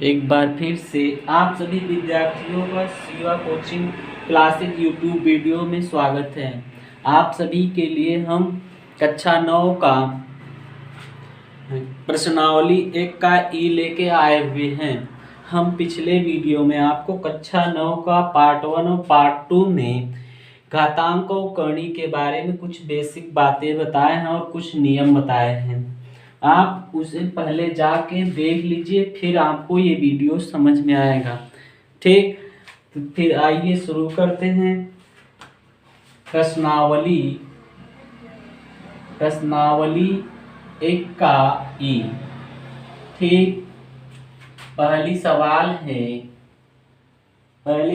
एक बार फिर से आप सभी विद्यार्थियों का Shiva coaching classes YouTube video में स्वागत है। आप सभी के लिए हम कक्षा 9 का प्रश्नावली 1 का ई लेके आए हुए हैं। हम पिछले वीडियो में आपको कक्षा 9 का पार्ट 1 और पार्ट 2 में घातांक और करणी के बारे में कुछ बेसिक बातें बताए हैं और कुछ नियम बताए हैं। आप उसे पहले जाके देख लीजिए, फिर आपको ये वीडियो समझ में आएगा। ठीक, तो फिर आइए शुरू करते हैं। प्रश्नावली 1 का ई। ठीक, पहली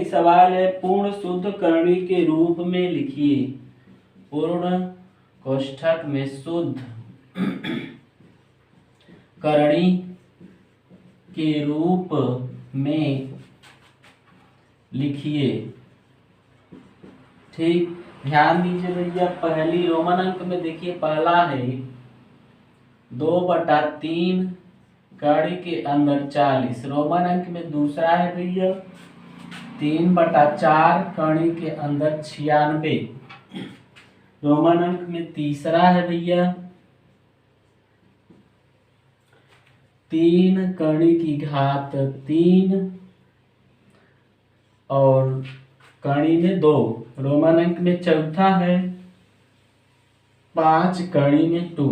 सवाल है पूर्ण शुद्ध करणी के रूप में लिखिए। पूर्ण कोष्ठक में शुद्ध करणी के रूप में लिखिए। ठीक, ध्यान दीजिए भैया, पहली रोमन अंक में देखिए, पहला है 2/3 करणी के अंदर 40। रोमन अंक में दूसरा है भैया 3/4 करणी के अंदर 96। रोमन अंक में तीसरा है भैया 3 करणी की घात 3 और करणी में 2। रोमन अंक में चौथा है 5 करणी में 2।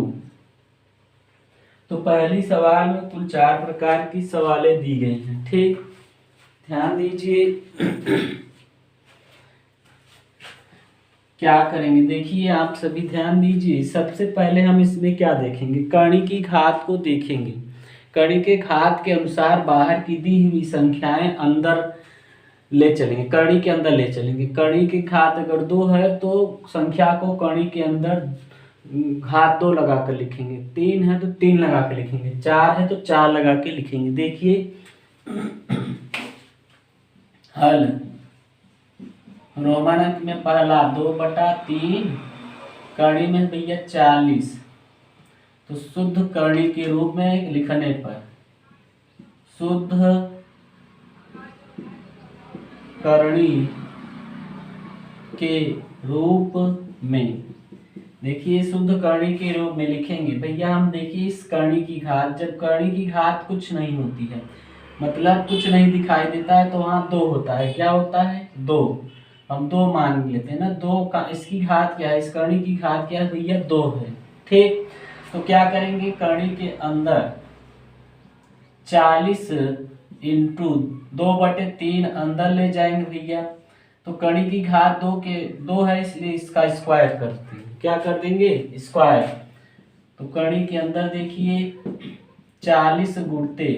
तो पहली सवाल में कुल 4 प्रकार की सवालें दी गई हैं। ठीक, ध्यान दीजिए क्या करेंगे, देखिए आप सभी ध्यान दीजिए। सबसे पहले हम इसमें क्या देखेंगे, करणी की घात को देखेंगे। करणी के घात के अनुसार बाहर की दी हुई संख्याएं अंदर ले चलेंगे, करणी के अंदर ले चलेंगे। करणी की घात अगर 2 है तो संख्या को करणी के अंदर घात 2 लगा कर लिखेंगे। 3 है तो 3 लगा के लिखेंगे। 4 है तो 4 लगा के लिखेंगे। देखिए हल रोमन अंक में पहला 2/3 करणी में भैया 40। तो शुद्ध करणी के रूप में लिखने पर शुद्ध करणी के रूप में, देखिए शुद्ध करणी के रूप में लिखेंगे भैया हम। देखिए इस करणी की घात, जब करणी की घात कुछ नहीं होती है, मतलब कुछ नहीं दिखाई देता है, तो वहाँ 2 होता है। क्या होता है? 2। हम 2 मान लेते हैं ना। 2 का इसकी घात क्या है, इस करणी की घात क्या है भैया? 2 है। ठीक, तो क्या करेंगे, करणी के अंदर 40 इंटू 2/3 अंदर ले जाएंगे भैया। तो करणी की घात 2 है, इसलिए इसका स्क्वायर करते हैं। क्या कर देंगे? स्क्वायर। तो करणी के अंदर देखिए 40 गुणते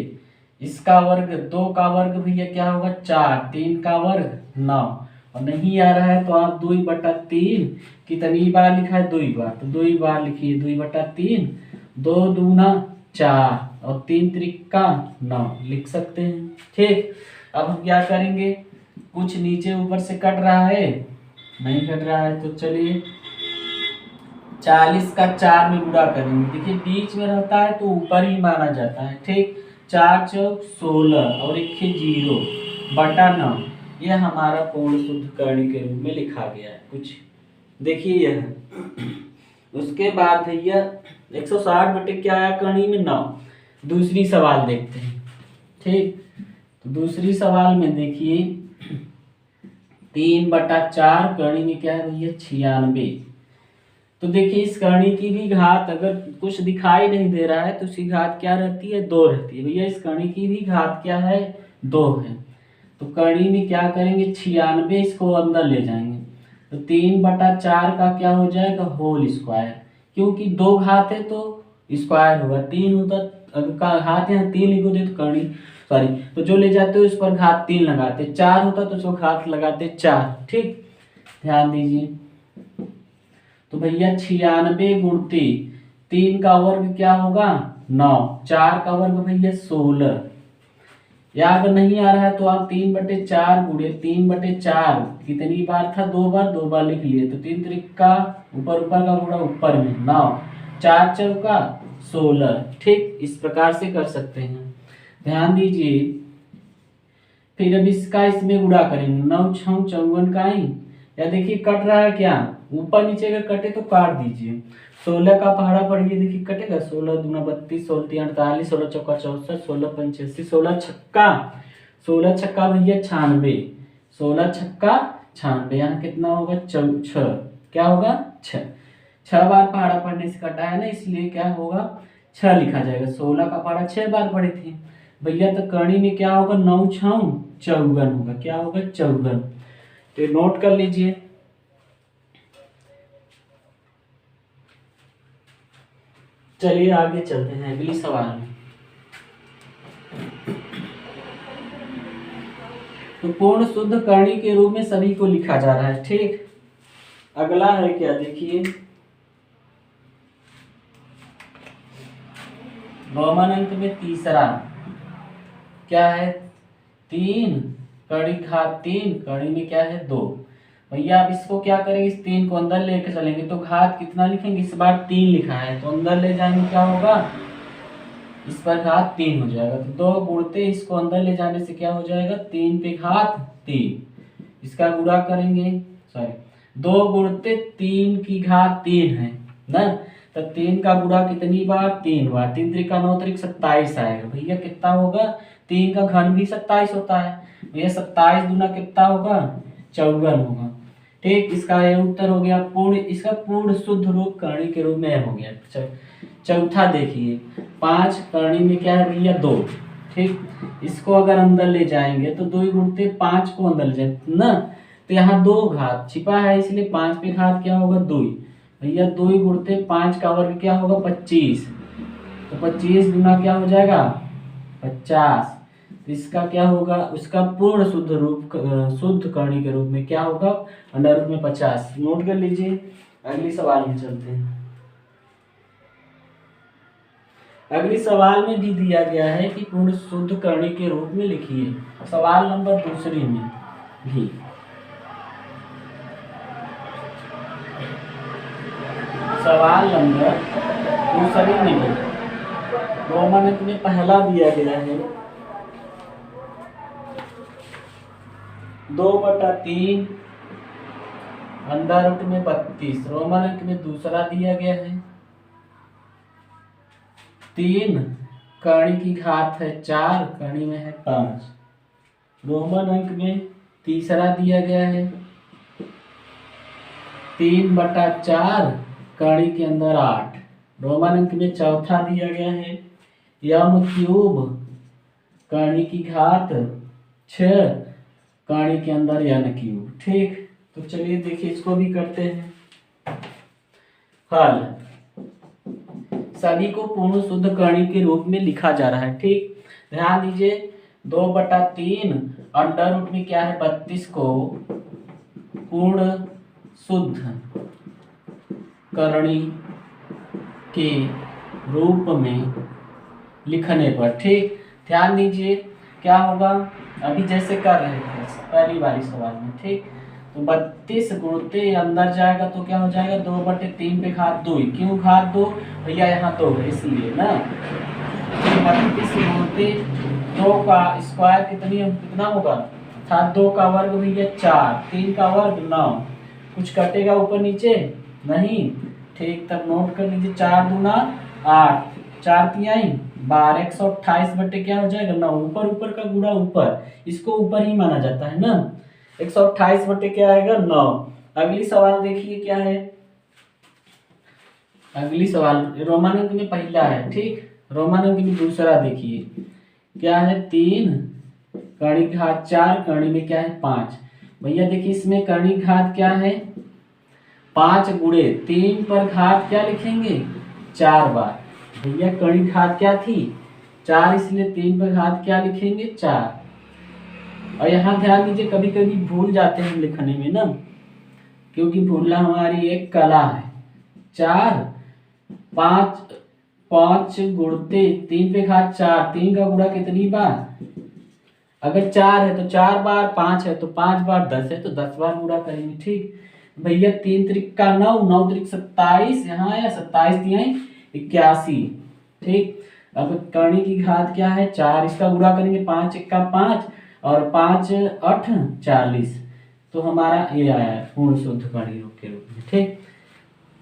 इसका वर्ग, 2 का वर्ग भैया क्या होगा? 4। 3 का वर्ग 9। और नहीं आ रहा है तो आप 2/3 कितनी बार लिखा है? 2 बार। तो 2 बार लिखिए 2/3। 2 दूना 4 और 3 त्रिका 9 लिख सकते हैं। ठीक, अब हम क्या करेंगे, कुछ नीचे ऊपर से कट रहा है, नहीं कट रहा है तो चलिए 40 का 4 में गुणा करेंगे। देखिए बीच में रहता है तो ऊपर ही माना जाता है। ठीक, 4 चौक 16 और 1 0/9। यह हमारा पूर्ण शुद्ध करणी के रूप में लिखा गया है। कुछ देखिए यह। उसके बाद भैया 160 बटे क्या आया करणी में? 9। दूसरी सवाल देखते हैं। ठीक, तो दूसरी सवाल में देखिए 3/4 करणी में क्या है भैया? 96। तो देखिए इस करणी की भी घात अगर कुछ दिखाई नहीं दे रहा है तो उसकी घात क्या रहती है? 2 रहती है। भैया इस करणी की भी घात क्या है? 2 है। तो करणी में क्या करेंगे? 96 इसको अंदर ले जाएंगे। तो 3/4 का क्या हो जाएगा? Whole square. क्योंकि 2 घात है तो स्क्वायर होगा। 3 होता, अगर घात यहाँ 3 लिखोगे तो करणी सॉरी, तो जो ले जाते हो उस पर घात 3 लगाते। 4 होता तो उसको घात लगाते 4। ठीक, ध्यान दीजिए। तो भैया 96 गुणते 3 का वर्ग क्या होगा? 9। 4 का वर्ग भैया 16। या अगर नहीं आ रहा है तो आप 3/4 गुणे 3/4 कितनी बार था, 2 बार, 2 बार लिख लिए तो 3 त्रिका ऊपर ऊपर का गुणा ऊपर में 9, 4 चौका 16। ठीक, इस प्रकार से कर सकते हैं। ध्यान दीजिए, फिर अब इसका इसमें गुणा करेंगे, 9 6 54 का ही, या देखिए कट रहा है क्या, ऊपर नीचे अगर कटे तो काट दीजिए। 16 का पहाड़ा पढ़िए, देखिए कटेगा, 16 दूना 32, 16 तीन 48, 16 चौका 64, 16 85, 16 छक्का भैया 96, 16 छक्का 96, यहाँ कितना होगा, 6, क्या होगा 6, 6 बार पहाड़ा पढ़ने से कटा है ना, इसलिए क्या होगा 6 लिखा जाएगा। 16 का पहाड़ा 6 बार पढ़े थे भैया, तो करनी में क्या होगा, 9 6 54 होगा, क्या होगा 54। तो नोट कर लीजिए। चलिए आगे चलते हैं अगली सवाल में। तो पूर्ण शुद्ध करणी के रूप में सभी को लिखा जा रहा है। ठीक, अगला है क्या, देखिए रोमन अंक में तीसरा क्या है, 3 कड़ी घात 3, कड़ी में क्या है 2। भैया आप इसको क्या करेंगे, इस 3 को अंदर लेकर चलेंगे तो घात कितना लिखेंगे, इस बार 3 लिखा है तो अंदर ले जाएंगे, क्या होगा, इस पर घात 3 हो जाएगा, तो 2 गुणते इसको अंदर ले जाने से क्या हो जाएगा, 3 पे घात 3, इसका गुणा करेंगे, सॉरी 2 गुणते 3 की घात 3 है ना, तो 3 का गुणा कितनी बार, 3 बार, 3 त्रिका 9 त्रिक 27 आएगा भैया, कितना होगा, 3 का घन भी 27 होता है भैया, 27 दूना कितना होगा, 54 होगा। ठीक, इसका ये उत्तर हो गया पूर्ण, इसका पूर्ण शुद्ध रूप करणी के रूप में हो गया। चौथा देखिए 5 करणी में क्या है भैया 2। ठीक, इसको अगर अंदर ले जाएंगे तो 2 गुणते 5 को अंदर ले जाएंगे ना, तो यहाँ 2 घात छिपा है इसलिए 5 पे घात क्या होगा 2 भैया, 2 गुणते 5 का वर्ग क्या होगा 25, तो 25 गुना क्या हो जाएगा 50, इसका क्या होगा, उसका पूर्ण शुद्ध रूप शुद्ध करणी के रूप में क्या होगा, अंडर रूट में 50। नोट कर लीजिए, अगली सवाल में चलते हैं। अगली सवाल में भी दिया गया है कि पूर्ण शुद्ध करणी के रूप में लिखिए, सवाल नंबर दूसरी में भी। सवाल नंबर दूसरी में भी रोमन अंक में पहला दिया गया है 2/3 अंडर रूट में 32, रोमन अंक में दूसरा दिया गया है 3 करणी की घात है 4, करणी में है 5, रोमन अंक में तीसरा दिया गया है 3/4 करणी के अंदर 8, रोमन अंक में चौथा दिया गया है m³ करणी की घात 6, करणी के अंदर n³। ठीक, तो चलिए देखिए इसको भी करते हैं हल। सभी को पूर्ण शुद्ध करणी के रूप में लिखा जा रहा है। ठीक, ध्यान दीजिए 2/3 अंडर रूट में क्या है 32 को पूर्ण शुद्ध करणी के रूप में लिखने पर, ठीक ध्यान दीजिए क्या होगा, अभी जैसे कर रहे थे पहली वाली सवाल में। ठीक, तो 32 गुणते अंदर जाएगा तो क्या हो जाएगा 2/3 पे घात 2, क्यों घात 2 भैया, यहाँ 2 है इसलिए ना, 32 गुणते 2 का स्क्वायर कितना होगा, था 2 का वर्ग भैया 4, 3 का वर्ग 9, कुछ कटेगा ऊपर नीचे नहीं। ठीक, तब नोट कर लीजिए 4 दूना 8, 4 तिहाई 12, 128 बटे क्या हो जाएगा 9, ऊपर ऊपर का गुणा ऊपर, इसको ऊपर ही माना जाता है ना, 128 बटे क्या आएगा 9। अगली सवाल देखिए क्या है, अगली सवाल रोमन अंक में पहला है। ठीक, रोमन अंक में दूसरा देखिए क्या है 3 करणी घात 4, करणी में क्या है 5। भैया देखिए इसमें करणी घात क्या है 5 गुणे 3 पर घात क्या लिखेंगे 4 बार, भैया करणी घात क्या थी 4, इसलिए 3 पर घात क्या लिखेंगे 4। और यहाँ ध्यान दीजिए कभी कभी भूल जाते हैं लिखने में ना, क्योंकि भूलना हमारी एक कला है। 4 5 गुणते 3 पे घात 4, 3 का गुणा कितनी बार अगर 4 है तो 4 बार, 5 है तो 5 बार, 10 है तो 10 बार गुणा करेंगे। ठीक भैया, 3 त्रिक का 9, 9 त्रिक 27 यहाँ आया, 27 दिया 81। ठीक, अब करनी की घात क्या है 4, इसका गुणा करेंगे 5 1 का 5 और 5 8 40, तो हमारा ये आया है पूर्ण शुद्ध कणी के रूप में। ठीक,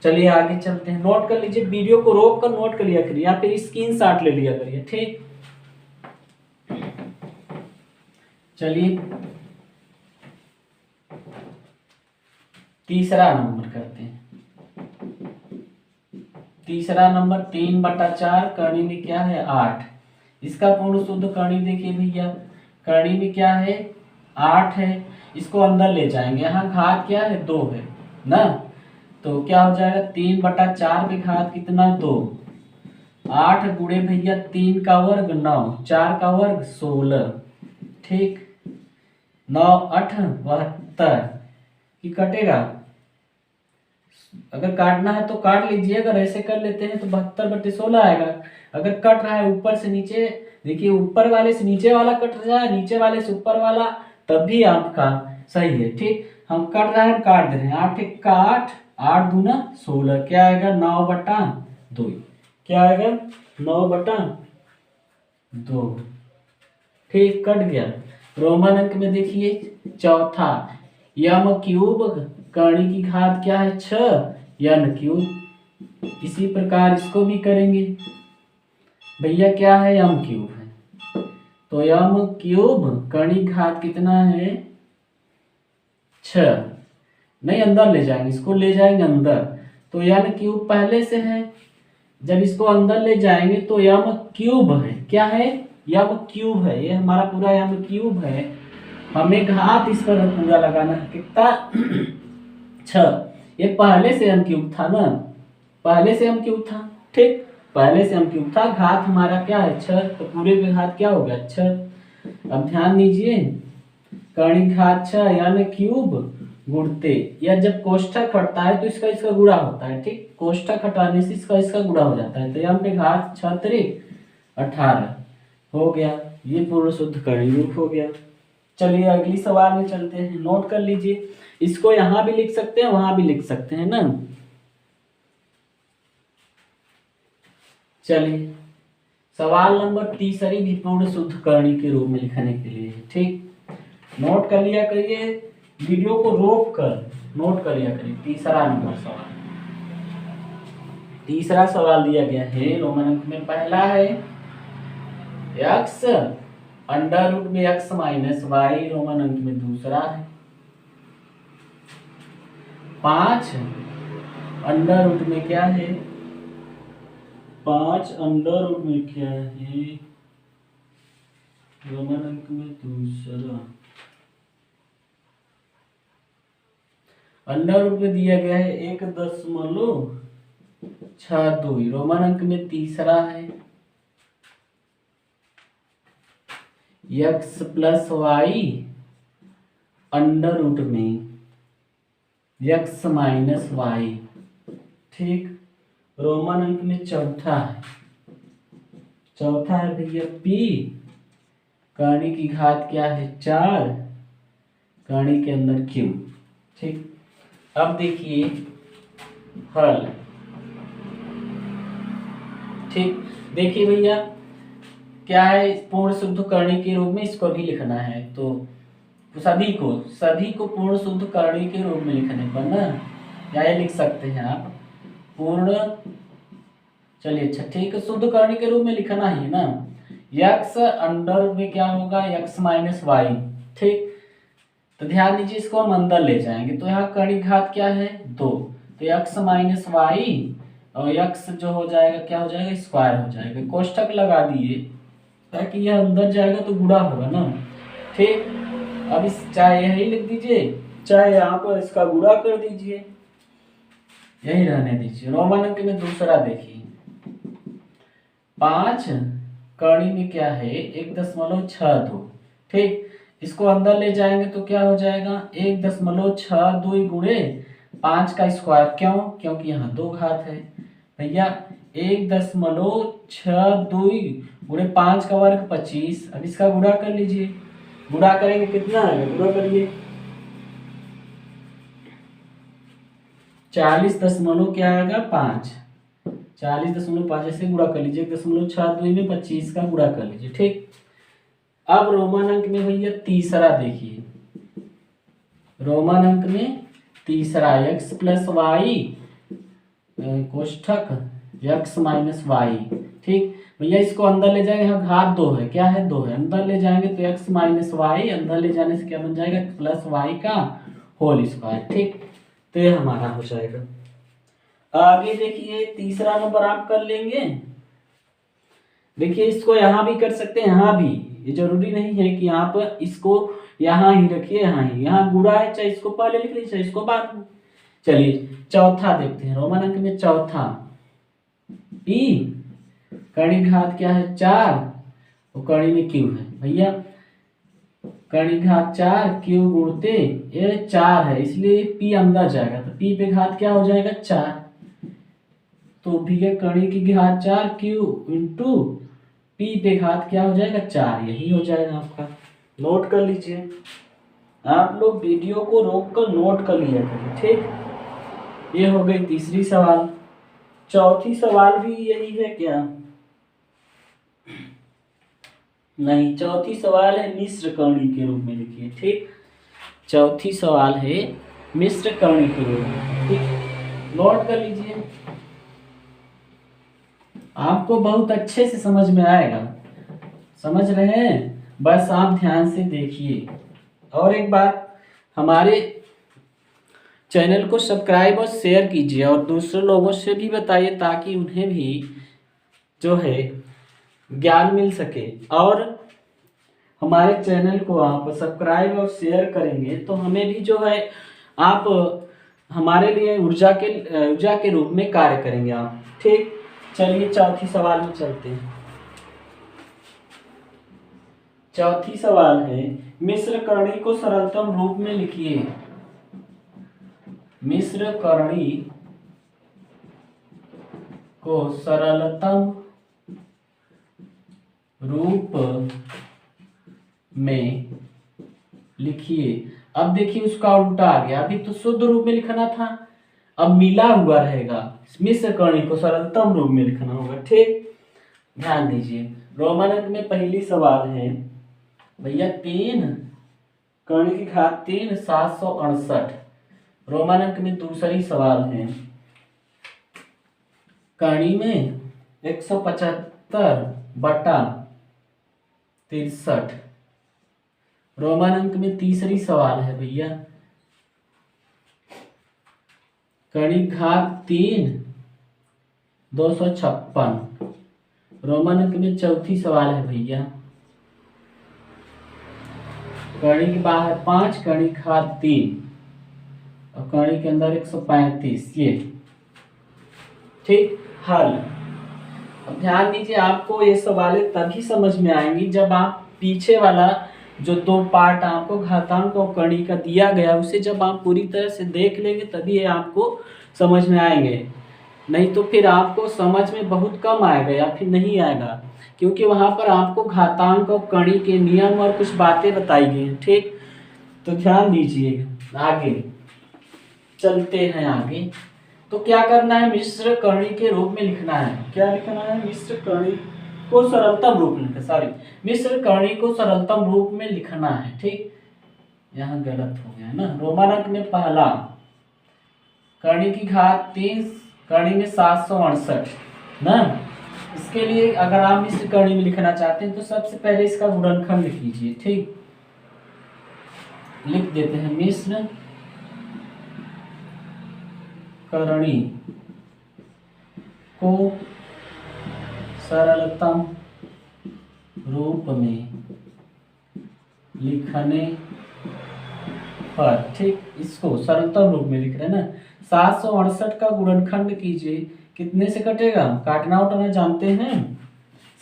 चलिए आगे चलते हैं। नोट कर लीजिए, वीडियो को रोक कर नोट कर लिया करिए या फिर स्क्रीनशॉट ले लिया करिए। ठीक, चलिए तीसरा नंबर करते हैं। तीसरा नंबर 3/4 करनी में क्या है 8, इसका पूर्ण शुद्ध करनी देखिए भैया, करनी में क्या है 8 है, इसको अंदर ले जाएंगे, यहाँ घात क्या है 2 है ना, तो क्या हो जाएगा 3/4 की घात कितना 2, 8 गुणे भैया 3 का वर्ग 9, 4 का वर्ग 16। ठीक, 9 8 72 की कटेगा, अगर काटना है तो काट लीजिए, अगर ऐसे कर लेते हैं तो 72/16 आएगा। अगर कट रहा है ऊपर से नीचे, देखिए ऊपर वाले से नीचे वाला कट रहा है, नीचे वाले से ऊपर वाला, तब भी आपका सही है। ठीक, हम कट रहे हैं काट दे रहे हैं, 8 1 का 8, 8 दूना 16, क्या आएगा 9/2, क्या आएगा 9/2। ठीक, कट गया। रोमन अंक में देखिए चौथा, यम क्यूब करनी की घात क्या है 6 यन क्यूब, इसी प्रकार इसको भी करेंगे भैया, क्या है यम क्यूब है, तो यम क्यूब करनी घात कितना है 6, नहीं अंदर ले जाएंगे, इसको ले जाएंगे अंदर, तो यम क्यूब पहले से है, जब इसको अंदर ले जाएंगे तो यम क्यूब है, क्या है यम क्यूब है, ये हमारा पूरा यम क्यूब है, हमें घात इस पर पूरा लगाना है कितना 6, ये पहले से हम क्यूब था ना, पहले से हम क्यूब था। ठीक, पहले से हम क्यूब था, घात हमारा क्या है 6, तो पूरे पे घात क्या हो गया 6। अब ध्यान दीजिए, कर्ण घात 6 यानी क्यूब गुणते, या जब कोष्ठक हटता है तो इसका इसका गुणा होता है। ठीक, कोष्ठक हटाने से इसका इसका गुणा हो जाता है, तो यहाँ पे घात 6 त्रिक 18 हो गया, ये पूर्ण शुद्ध कर्ण रूप हो गया। चलिए अगली सवाल में चलते हैं, नोट कर लीजिए, इसको यहां भी लिख सकते हैं वहां भी लिख सकते हैं ना। चलिए सवाल नंबर तीसरी भी पूर्ण शुद्ध करणी के रूप में लिखने के लिए। ठीक, नोट कर लिया करिए, वीडियो को रोक कर नोट कर लिया करिए। तीसरा नंबर सवाल, तीसरा सवाल दिया गया है रोमन अंक में, पहला है x अंडर रूट में x माइनस वाई, रोमन अंक में दूसरा है 5 अंडर रूट में क्या है 5 अंडर रूट में क्या है, रोमन अंक में दूसरा, अंडर रूट में दिया गया है 1.62, रोमन अंक में तीसरा है x plus Y under root में x माइनस वाई। ठीक, रोमन अंक में चौथा है, चौथा है भैया p, कर्ण की घात क्या है 4, कर्ण के अंदर q। ठीक, अब देखिए हल। ठीक, देखिए भैया क्या है, पूर्ण शुद्ध करणी के रूप में इसको भी लिखना है, तो सभी को पूर्ण शुद्ध करणी के रूप में लिखने पर ना, या ये लिख सकते हैं आप पूर्ण, चलिए अच्छा ठीक है, शुद्ध करणी के रूप में लिखना ही ना, x अंडर में क्या होगा x माइनस वाई। ठीक, तो ध्यान दीजिए, इसको हम अंदर ले जाएंगे तो यहाँ कर्ण घात क्या है 2, तो x माइनस वाई और x जो हो जाएगा क्या हो जाएगा स्क्वायर हो जाएगा, कोष्ठक लगा दिए ताकि यह अंदर जाएगा तो गुणा होगा ना। ठीक, अब इस चाहे यही लिख दीजिए चाहे यहाँ पर इसका गुणा कर दीजिए, यही रहने दीजिए। रोमन अंक में दूसरा देखिए 5 कर्ण में क्या है 1.62। ठीक, इसको अंदर ले जाएंगे तो क्या हो जाएगा 1.62 गुणे 5 का स्क्वायर, क्यों, क्योंकि यहाँ 2 घात है भैया, 1.62 गुणे 5 का वर्ग 25, अब इसका गुणा कर लीजिए, गुणा करेंगे कितना आएगा, गुणा करिए 40 दशमलव क्या आएगा 5, 40.5 ऐसे गुणा कर लीजिए, 1.6 में 25 का गुणा कर लीजिए। ठीक, अब रोमन अंक में भैया तीसरा देखिए, रोमन अंक में तीसरा x प्लस वाई कोष्ठक x माइनस वाई। ठीक भैया, इसको अंदर ले जाएंगे, यहाँ घात 2 है, क्या है 2 है, अंदर ले जाएंगे तो x माइनस वाई, अंदर ले जाने से क्या बन जाएगा प्लस वाई का होल स्क्वायर। ठीक, तो ये हमारा हो जाएगा। आगे देखिए तीसरा नंबर आप कर लेंगे। देखिए इसको यहाँ भी कर सकते हैं, यहाँ भी, ये जरूरी नहीं है कि आप इसको यहाँ ही रखिए, यहाँ गुणा है, चाहे इसको पहले लिख लीजिए चाहे इसको बाद में। चलिए चौथा देखते हैं, रोमन अंक में चौथा p कर्ण घात क्या है 4 और कर्ण में q है भैया, कर्ण घात 4 q गुणते ये 4 है, इसलिए p अंदर जाएगा तो p पे घात क्या हो जाएगा 4, तो भैया कर्ण की घात 4 q इंटू p पे घात क्या हो जाएगा 4, यही हो जाएगा आपका। नोट कर लीजिए, आप लोग वीडियो को रोक कर नोट कर लिया करिए। ठीक, ये हो गई तीसरी सवाल। चौथी सवाल भी यही है क्या, नहीं, चौथी सवाल है मिश्र कर्णी के रूप में लिखिए। ठीक, चौथी सवाल है मिश्र कर्णी के रूप में। ठीक, नोट कर लीजिए, आपको बहुत अच्छे से समझ में आएगा, समझ रहे हैं, बस आप ध्यान से देखिए। और एक बात, हमारे चैनल को सब्सक्राइब और शेयर कीजिए और दूसरे लोगों से भी बताइए ताकि उन्हें भी जो है ज्ञान मिल सके। और हमारे चैनल को आप सब्सक्राइब और शेयर करेंगे तो हमें भी जो है आप हमारे लिए ऊर्जा के रूप में कार्य करेंगे आप। ठीक, चलिए चौथी सवाल में चलते हैं। चौथी सवाल है मिश्र कर्णी को सरलतम रूप में लिखिए। मिश्र कर्णी को सरलतम रूप में लिखिए। अब देखिए उसका उल्टा आ गया, अभी तो शुद्ध रूप में लिखना था, अब मिला हुआ रहेगा, मिश्र कर्णी को सरलतम रूप में लिखना होगा। ठीक, ध्यान दीजिए, रोमन अंक में पहली सवाल है भैया 3 कर्ण की घात 3 768। रोमन अंक में दूसरी सवाल है कर्ण में 175/63। रोमन अंक में तीसरी सवाल है भैया कर्ण घात 3 256। रोमन अंक में चौथी सवाल है भैया कर्ण के बाहर 5 कर्ण घात 3 और कर्ण के अंदर 135। ये ठीक, हल। अब ध्यान दीजिए, आपको ये सवालें तभी समझ में आएंगी जब आप पीछे वाला जो 2 पार्ट आपको घातांक और कर्ण का दिया गया उसे जब आप पूरी तरह से देख लेंगे तभी ये आपको समझ में आएंगे, नहीं तो फिर आपको समझ में बहुत कम आएगा या फिर नहीं आएगा, क्योंकि वहाँ पर आपको घातांक और कर्ण के नियम और कुछ बातें बताई गई हैं। ठीक, तो ध्यान दीजिएगा। आगे चलते हैं, आगे तो क्या करना है, मिश्र कर्णी के रूप में लिखना है। क्या लिखना है, मिश्र कर्णी को सरलतम रूप में मिश्र कर्णी को सरलतम रूप में लिखना है। ठीक, यहाँ गलत हो गया है ना। रोमन अंक में पहला कर्ण की घात 3 कर्ण में 768 ना, इसके लिए अगर आप मिश्र कर्णी में लिखना चाहते हैं तो सबसे पहले इसका गुणनखंड लिख लीजिए। ठीक, लिख देते हैं मिश्र कर्णी को सरलतम रूप में लिखने पर, ठीक, इसको सरलतम रूप में लिख रहे हैं ना, 768 का गुणनखंड कीजिए, कितने से कटेगा, काटना उठाना जानते हैं।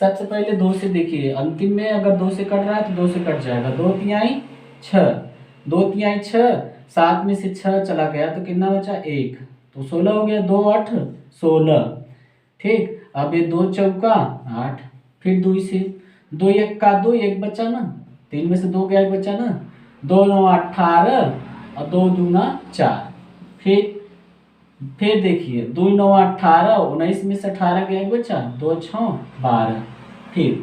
सबसे पहले 2 से देखिए, अंतिम में अगर 2 से कट रहा है तो 2 से कट जाएगा, 2 तिहाई 6, 2 तिहाई 6, 7 में से 6 चला गया तो कितना बचा 1, तो 16 हो गया, 2 8 16। ठीक, अब ये 2 चौका 8, फिर 2 से 2 1 का 2 1 बचा ना, 3 में से 2 गया, एक बचा ना, 2 9 18 और 2 दूना 4। फिर देखिए 2 9 18, 19 में से 18 गया, एक बचा, 2 6 12, फिर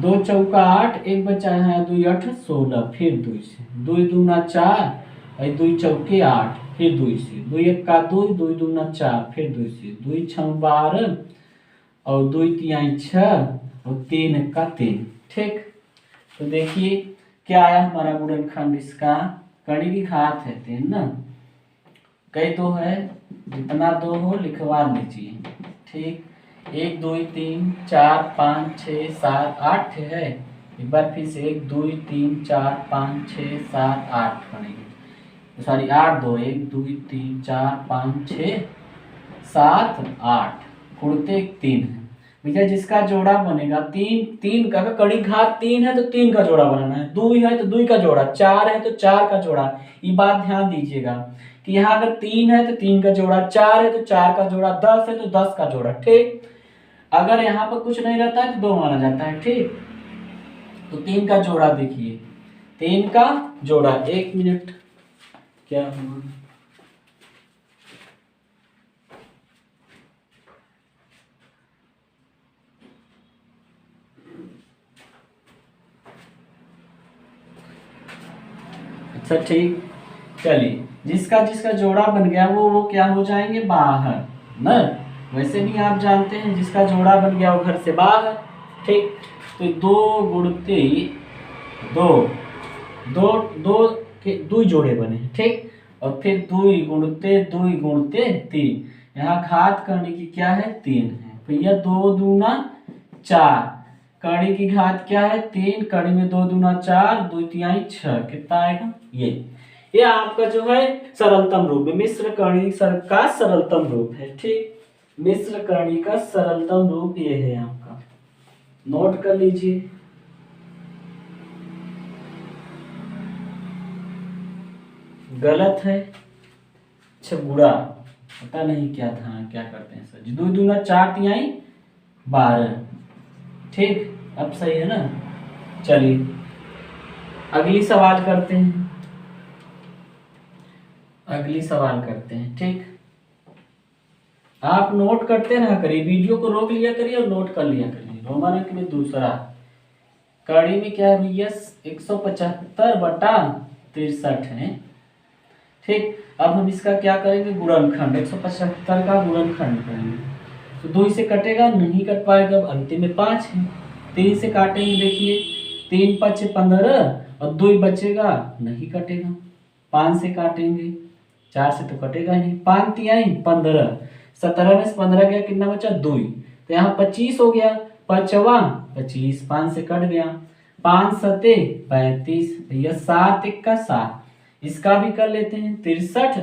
2 चौका 8, एक बचा है, 2 8 16, फिर 2 से 2 दूना 4 और 2 चौके 8, फिर 2 से 2 1 का 2, 2 दूना 4, फिर 2 से 2 6 12 और 2 3 6 और 3 का 3। ठीक, तो देखिए क्या आया हमारा गुणनखंड इसका, कड़ी की घात है 3 ना, कई 2 है, जितना 2 हो लिखवा लीजिए। ठीक, 1 2 3 4 5 6 7 8 है, एक बार फिर से 1 2 3 4 5 6 7 8 पड़ेगी, सॉरी 8 2 1 2 3 4 5 6 7 8 गुणते 3 है भैया, जिसका जोड़ा बनेगा 3 का कड़ी घात 3 है तो 3 का जोड़ा बनाना है, 2 है तो 2 का जोड़ा, 4 है तो 4 का जोड़ा। ये बात ध्यान दीजिएगा कि यहाँ अगर 3 है तो 3 का जोड़ा, 4 है तो 4 का जोड़ा, 10 है तो 10 का जोड़ा। ठीक, अगर यहाँ पर कुछ नहीं रहता है तो 2 माना जाता है। ठीक, तो 3 का जोड़ा देखिए, 3 का जोड़ा, 1 मिनट, क्या हुआ, अच्छा ठीक, चलिए जिसका जिसका जोड़ा बन गया वो क्या हो जाएंगे, बाहर ना, वैसे भी आप जानते हैं जिसका जोड़ा बन गया वो घर से बाहर। ठीक, तो 2 गुणते 2, 2 2 के 2 जोड़े बने। ठीक, और फिर 2 गुणते 3, यहाँ घात करने की क्या है, 3 है भैया, 2 दूना 4, कड़ी की घात क्या है, 3, कड़ी में 2 दूना 4, 2 3 6, कितना आएगा, ये आपका जो है सरलतम रूप है, मिश्र कणी का सरलतम रूप है। ठीक, मिश्र कणी का सरलतम रूप ये है आपका, नोट कर लीजिए। गलत है, अच्छा गुणा, पता नहीं क्या था, क्या करते हैं सर, 2 दूना 4 3 12। ठीक, अब सही है ना। चलिए अगली सवाल करते हैं, ठीक, आप नोट करते रहा करिए, वीडियो को रोक लिया करिए और नोट कर लिया करिए। रोमन अंक में दूसरा, कड़ी में क्या है भैया, 175/63 है। ठीक, अब हम इसका क्या करेंगे, गुणनखंड, 175 का गुणनखंड करेंगे, तो 2 से कटेगा, नहीं कट पाएगा, अब अंतिम में 5 है, 3 से काटेंगे, देखिए 3 5 15 और 2 बचेगा, नहीं कटेगा, 5 से काटेंगे, 4 से तो कटेगा ही नहीं, 5 3 15, 17 में से 15 गया, कितना बचा, 2, तो यहाँ 25 हो गया, 5वां 25, 5 से कट गया, 5 7 35 भैया, 7 1 का 7, इसका भी कर लेते हैं 63,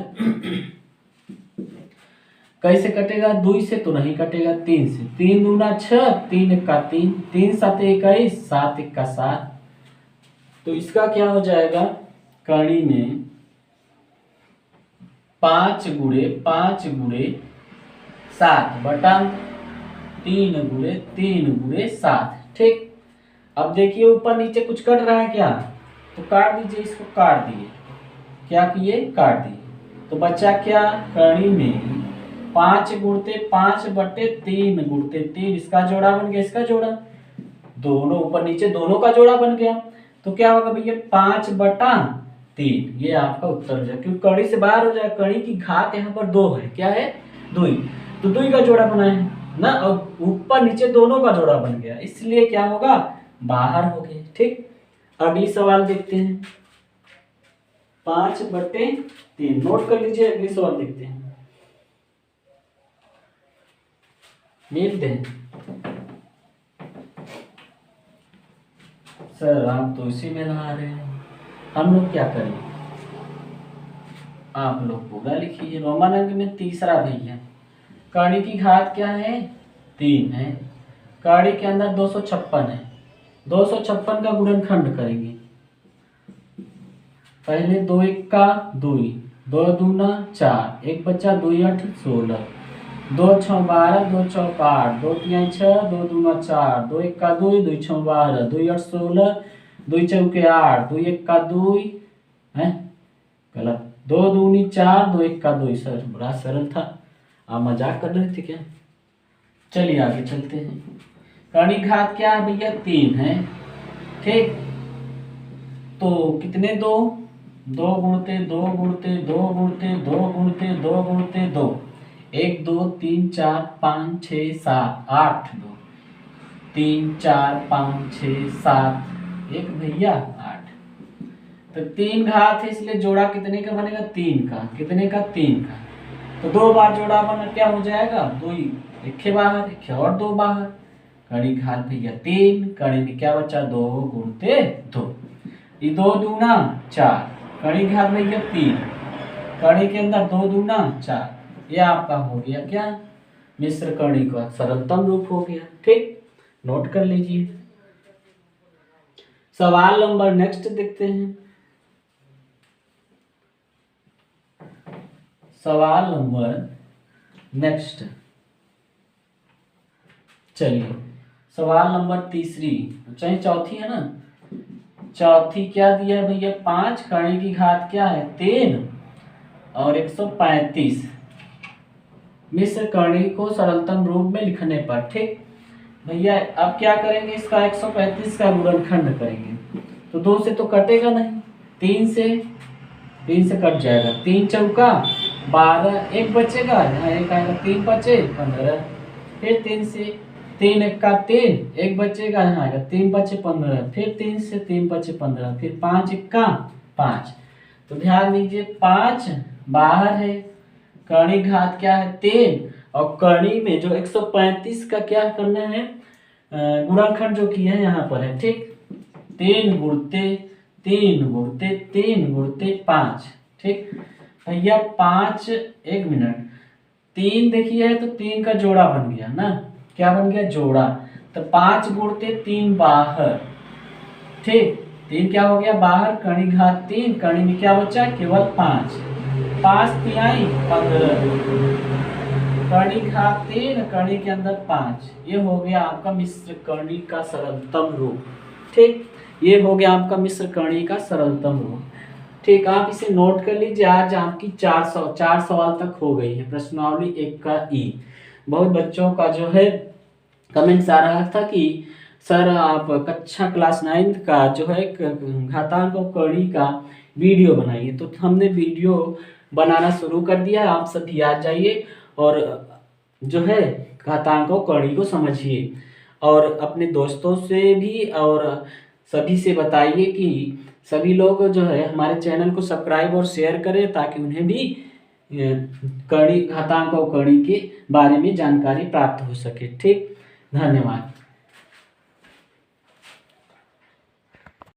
कैसे कटेगा, 2 से तो नहीं कटेगा, 3 से, 3 दूना 6, 3 1 का 3, 3 7 21, 7 1 का 7, तो इसका क्या हो जाएगा, कड़ी में 5 गुणे 7 बटा 3 गुणे 3 गुणे 7। ठीक, अब देखिए ऊपर नीचे कुछ कट रहा है क्या, तो काट दीजिए, इसको काट दिए, क्या किए, काट दिए, तो बचा क्या, कड़ी में 5 गुणते 5 बटे 3 गुणते 3, इसका जोड़ा बन गया, इसका जोड़ा, दोनों ऊपर नीचे दोनों का जोड़ा बन गया, तो क्या होगा भैया, 5/3, ये आपका उत्तर हो जाएगा, क्योंकि कड़ी से बाहर हो जाएगा, कड़ी की घात यहाँ पर 2 है, क्या है, 2, तो 2 का जोड़ा बना है ना, और ऊपर नीचे दोनों का जोड़ा बन गया, इसलिए क्या होगा, बाहर हो गए। ठीक, अगली सवाल देखते हैं, 5/3, नोट कर लीजिए, अगली सवाल देखते हैं, मिलते हैं। सर आप तो इसी में लगा रहे हैं, हम लोग क्या करें, आप लोग पूरा लिखिए। रोमन अंक में तीसरा भैया, कड़ी की घात क्या है, 3 है, कड़ी के अंदर 256 है, 256 का गुणनखंड करेंगे, पहले 2 1 का 2, 2 दूना 4, 1 बचा, 2 8 16, 2 6 12, 2 4 8, 2 3 6, 2 दूना 4, 2 1 का 2, 2 6 12, 2 8 16, 2 चौके 8, 2 1 का 2 है, गलत, 2 दूनी 4, 2 1 का 2। सर बड़ा सरल था, आप मजाक कर रहे थे क्या? चलिए आगे चलते हैं। कर्ण घात क्या है भैया? 3 है, ठीक। तो कितने 2? 2 गुणते 2 गुणते 2 गुणते 2 गुणते 2 गुणते 2, 1 2 3 4 5 6 7 8, 2 3 4 5 6 7, एक भैया 8। तो 3 घात है इसलिए जोड़ा कितने का बनेगा? 3 का। कितने का? 3 का। तो 2 बार जोड़ा बना क्या हो जाएगा? 2 ही, एक बाहर, एक और 2 बाहर। कड़ी घात भैया 3, कड़ी में क्या बचा? 2 गुणते 2, ये 2 दूना 4, कड़ी घात भैया 3, कड़ी के अंदर 2 दूना 4, ये आपका हो गया क्या? मिश्र कड़ी का सरलतम रूप हो गया, ठीक। नोट कर लीजिए। सवाल नंबर नेक्स्ट देखते हैं। सवाल नंबर नेक्स्ट, चलिए सवाल नंबर तीसरी, चाहे चौथी है ना, चौथी क्या दिया है भैया? 5, कर्ण की घात क्या है? 3 और 135 मिश्र कर्णी को सरलतम रूप में लिखने पर, ठीक भैया। अब क्या करेंगे? इसका 135 का गुणनखंड करेंगे, तो 2 से तो कटेगा नहीं, 3 से कट जाएगा। 3 चौका 12, एक बचेगा, यहाँ एक आएगा, 3 बचे 15, फिर 3 से 3 1 का 3, एक बचेगा, यहाँ आएगा 3 बचे 15, फिर 3 से 3 बचे 15, फिर 5 1 का 5। तो ध्यान दीजिए 5 बाहर है, कर्णी घात क्या है? 3, और कर्णी में जो 135 का क्या करना है? गुणनखंड जो किया है यहाँ पर है, ठीक। 3 गुणते 3 गुणते 3 गुणते 5, ठीक भैया। 5, 1 मिनट, 3 देखिए है तो 3 का जोड़ा बन गया ना, क्या बन गया? जोड़ा। तो 5 गुणते 3 बाहर, ठीक। 3 क्या हो गया? बाहर, कर्ण घात 3, कर्ण में क्या बचा? केवल 5, 5 तिहाई 15, कर्ण घात 3, कर्ण के अंदर 5, ये हो गया आपका मिश्र कर्णी का सरलतम रूप, ठीक। ये हो गया आपका मिश्र कर्णी का सरलतम रूप, ठीक। आप इसे नोट कर लीजिए। आज आपकी 4 सवाल तक हो गई है प्रश्नावली 1 का ई। बहुत बच्चों का जो है कमेंट्स आ रहा था कि सर आप कक्षा क्लास 9 का जो है घातांक और कड़ी का वीडियो बनाइए, तो हमने वीडियो बनाना शुरू कर दिया। आप सभी आ जाइए और जो है घातांक और कड़ी को समझिए, और अपने दोस्तों से भी और सभी से बताइए कि सभी लोग जो है हमारे चैनल को सब्सक्राइब और शेयर करें, ताकि उन्हें भी कड़ी, घातांक और कड़ी के बारे में जानकारी प्राप्त हो सके, ठीक। धन्यवाद।